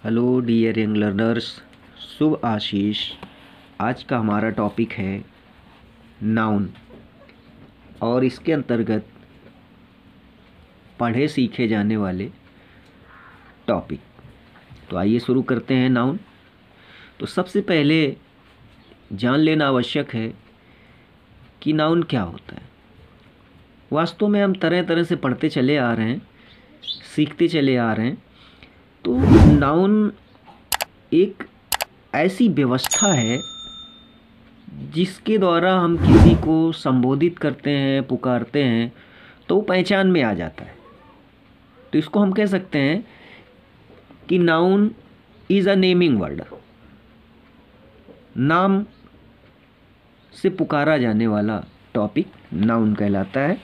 Hello dear young learners, शुभ आशीष। आज का हमारा टॉपिक है नाउन और इसके अंतर्गत पढ़े सीखे जाने वाले टॉपिक। तो आइए शुरू करते हैं। नाउन तो सबसे पहले जान लेना आवश्यक है कि नाउन क्या होता है। वास्तव में हम तरह तरह से पढ़ते चले आ रहे हैं, सीखते चले आ रहे हैं। तो नाउन एक ऐसी व्यवस्था है जिसके द्वारा हम किसी को संबोधित करते हैं, पुकारते हैं तो वो पहचान में आ जाता है। तो इसको हम कह सकते हैं कि noun is a naming word. नाम से पुकारा जाने वाला टॉपिक नाउन कहलाता है।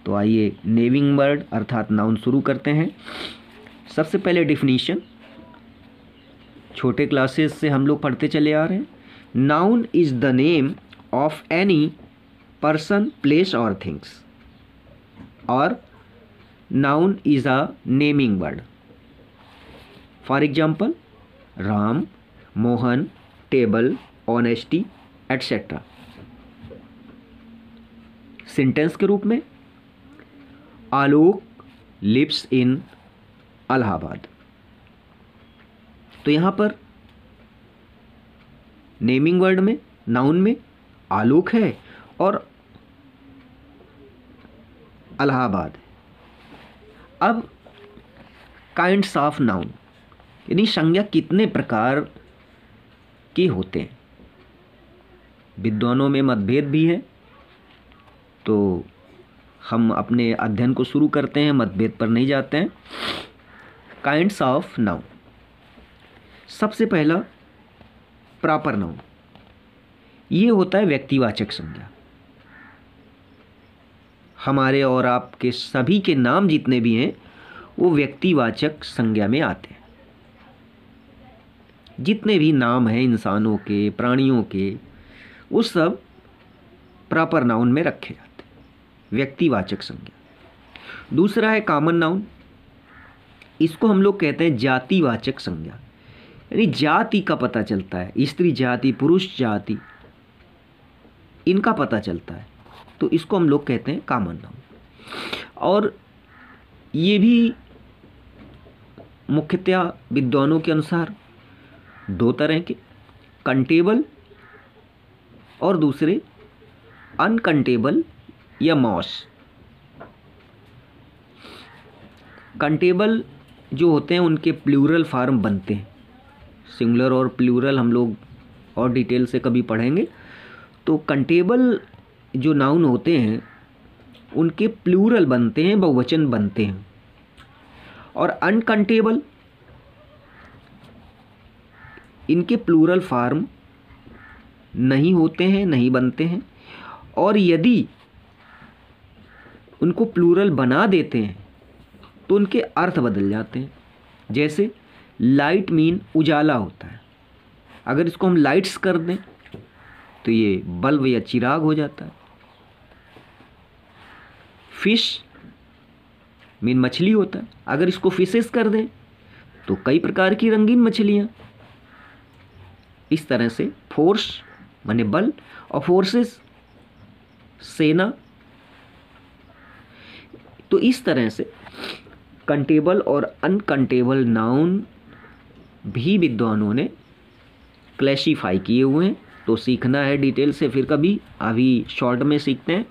तो आइए नेमिंग वर्ड अर्थात नाउन शुरू करते हैं। सबसे पहले डिफिनीशन, छोटे क्लासेस से हम लोग पढ़ते चले आ रहे हैं। Noun is the name of any person, place और थिंग्स। और noun is a naming word. For example Ram, Mohan, table, honesty etcetera. Sentence के रूप में आलोक लिव्स इन इलाहाबाद। तो यहाँ पर नेमिंग वर्ड में, नाउन में आलोक है और इलाहाबाद है। अब काइंड्स ऑफ नाउन यानी संज्ञा कितने प्रकार के होते हैं। विद्वानों में मतभेद भी है, तो हम अपने अध्ययन को शुरू करते हैं, मतभेद पर नहीं जाते हैं। Kinds of noun. सबसे पहला प्रॉपर नाउन, ये होता है व्यक्तिवाचक संज्ञा। हमारे और आपके सभी के नाम जितने भी हैं वो व्यक्तिवाचक संज्ञा में आते हैं। जितने भी नाम हैं इंसानों के, प्राणियों के, वो सब प्रॉपर नाउन में रखे जाते हैं, व्यक्तिवाचक संज्ञा। दूसरा है कॉमन नाउन। इसको हम लोग कहते हैं जातिवाचक संज्ञा, यानी जाति का पता चलता है, स्त्री जाति, पुरुष जाति, इनका पता चलता है। तो इसको हम लोग कहते हैं कॉमन नाउन। और ये भी मुख्यतया विद्वानों के अनुसार दो तरह के, कंटेबल और दूसरे अनकंटेबल या मॉस। कंटेबल जो होते हैं उनके प्लूरल फॉर्म बनते हैं। सिंगुलर और प्लूरल हम लोग और डिटेल से कभी पढ़ेंगे। तो कंटेबल जो नाउन होते हैं उनके प्लूरल बनते हैं, बहुवचन बनते हैं। और अनकंटेबल, इनके प्लूरल फॉर्म नहीं होते हैं, नहीं बनते हैं। और यदि उनको प्लूरल बना देते हैं तो उनके अर्थ बदल जाते हैं। जैसे लाइट मीन उजाला होता है, अगर इसको हम लाइट्स कर दें तो ये बल्ब या चिराग हो जाता है। फिश मीन मछली होता है, अगर इसको फिशेस कर दें तो कई प्रकार की रंगीन मछलियाँ। इस तरह से फोर्स माने बल और फोर्सेस सेना। तो इस तरह से कंटेबल और अनकंटेबल नाउन भी विद्वानों ने क्लैसिफाई किए हुए हैं। तो सीखना है डिटेल से फिर कभी, अभी शॉर्ट में सीखते हैं।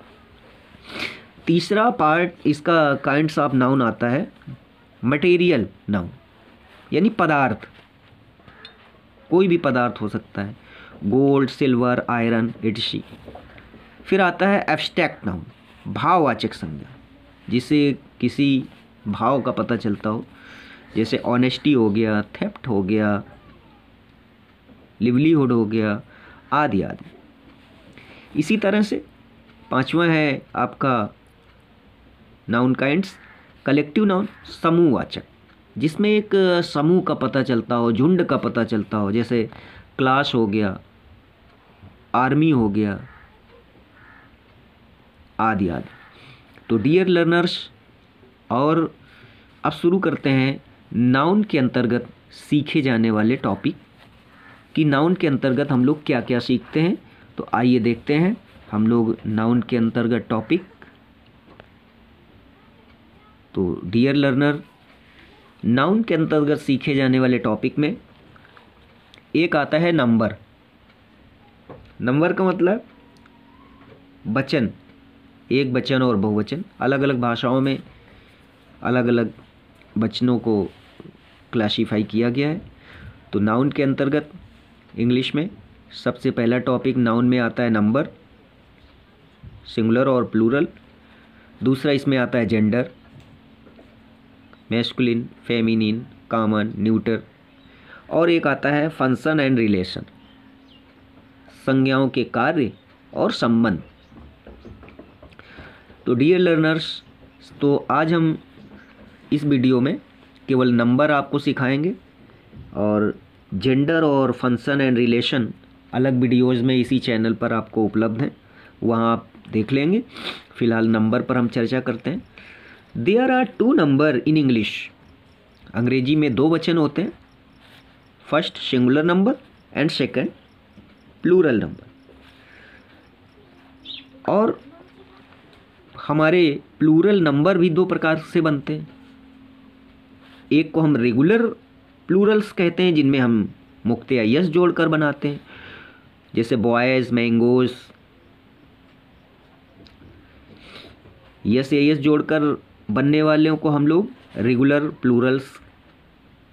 तीसरा पार्ट इसका काइंड्स ऑफ नाउन आता है मटेरियल नाउन, यानी पदार्थ। कोई भी पदार्थ हो सकता है, गोल्ड, सिल्वर, आयरन इत्यादि। फिर आता है एब्स्ट्रैक्ट नाउन, भाववाचक संज्ञा, जिसे किसी भाव का पता चलता हो। जैसे ऑनेस्टी हो गया, थेफ्ट हो गया, लिवलीहुड हो गया, आदि आदि। इसी तरह से पांचवा है आपका नाउन काइंड्स कलेक्टिव नाउन, समूहवाचक, जिसमें एक समूह का पता चलता हो, झुंड का पता चलता हो। जैसे क्लास हो गया, आर्मी हो गया, आदि आदि। तो डियर लर्नर्स, और अब शुरू करते हैं नाउन के अंतर्गत सीखे जाने वाले टॉपिक कि नाउन के अंतर्गत हम लोग क्या क्या सीखते हैं। तो आइए देखते हैं हम लोग नाउन के अंतर्गत टॉपिक। तो डियर लर्नर, नाउन के अंतर्गत सीखे जाने वाले टॉपिक में एक आता है नंबर। नंबर का मतलब वचन, एक वचन और बहुवचन। अलग अलग भाषाओं में अलग अलग वचनों को क्लासिफाई किया गया है। तो नाउन के अंतर्गत इंग्लिश में सबसे पहला टॉपिक नाउन में आता है नंबर, सिंगुलर और प्लूरल। दूसरा इसमें आता है gender, masculine, feminine, common, neuter. और एक आता है फंक्शन एंड रिलेशन, संज्ञाओं के कार्य और संबंध। तो डियर लर्नर्स, तो आज हम इस वीडियो में केवल नंबर आपको सिखाएंगे और जेंडर और फंक्शन एंड रिलेशन अलग वीडियोज़ में इसी चैनल पर आपको उपलब्ध हैं, वहाँ आप देख लेंगे। फ़िलहाल नंबर पर हम चर्चा करते हैं। There are 2 number in English. अंग्रेजी में 2 वचन होते हैं, first singular number and second plural number. और हमारे प्लूरल नंबर भी 2 प्रकार से बनते हैं। एक को हम रेगुलर प्लूरल्स कहते हैं, जिनमें हम मुक्तया यस जोड़कर बनाते हैं, जैसे बॉयज़, मैंगोज़। यस या यस जोड़कर बनने वालों को हम लोग रेगुलर प्लूरल्स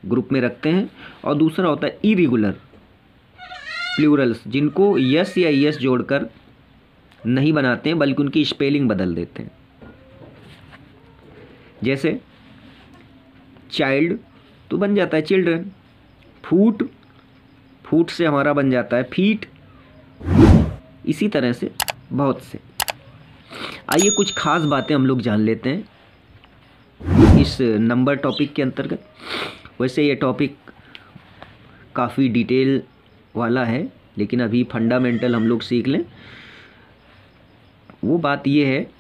ग्रुप में रखते हैं। और दूसरा होता है इरेगुलर प्लूरल्स, जिनको यस या यस जोड़कर नहीं बनाते हैं बल्कि उनकी स्पेलिंग बदल देते हैं। जैसे चाइल्ड तो बन जाता है चिल्ड्रन, फूट, फूट से हमारा बन जाता है फीट। इसी तरह से बहुत से। आइए कुछ खास बातें हम लोग जान लेते हैं इस नंबर टॉपिक के अंतर्गत। वैसे ये टॉपिक काफ़ी डिटेल वाला है, लेकिन अभी फंडामेंटल हम लोग सीख लें। वो बात ये है,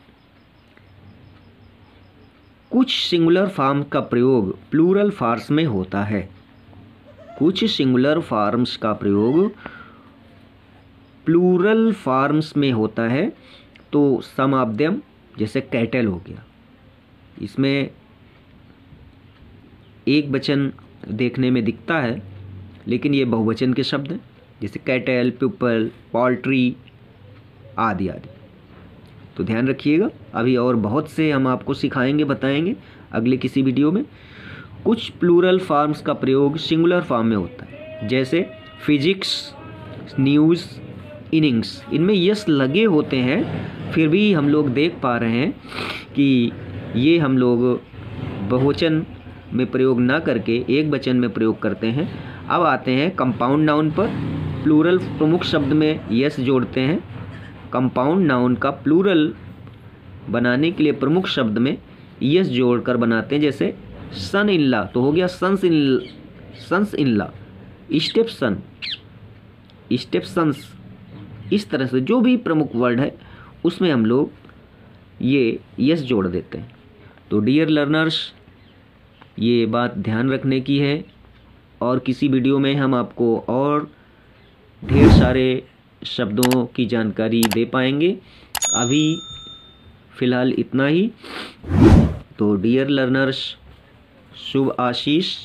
कुछ सिंगुलर फॉर्म का प्रयोग प्लूरल फॉर्म्स में होता है। कुछ सिंगुलर फॉर्म्स का प्रयोग प्लूरल फॉर्म्स में होता है। तो सम ऑफ देम, जैसे कैटल हो गया, इसमें एक वचन देखने में दिखता है लेकिन ये बहुवचन के शब्द हैं, जैसे कैटल, पीपल, पोल्ट्री आदि आदि। तो ध्यान रखिएगा, अभी और बहुत से हम आपको सिखाएंगे, बताएंगे अगले किसी वीडियो में। कुछ प्लूरल फॉर्म्स का प्रयोग सिंगुलर फॉर्म में होता है, जैसे फिजिक्स, न्यूज़, इनिंग्स। इनमें यस लगे होते हैं, फिर भी हम लोग देख पा रहे हैं कि ये हम लोग बहुवचन में प्रयोग ना करके एक वचन में प्रयोग करते हैं। अब आते हैं कंपाउंड नाउन पर। प्लूरल प्रमुख शब्द में यस जोड़ते हैं। कंपाउंड नाउन का प्लूरल बनाने के लिए प्रमुख शब्द में यस जोड़कर बनाते हैं, जैसे सन इन लॉ तो हो गया sons in law, step son, step sons. इस तरह से जो भी प्रमुख वर्ड है उसमें हम लोग ये यस जोड़ देते हैं। तो डियर लर्नर्स, ये बात ध्यान रखने की है। और किसी वीडियो में हम आपको और ढेर सारे शब्दों की जानकारी दे पाएंगे। अभी फ़िलहाल इतना ही। तो डियर लर्नर्स, शुभ आशीष।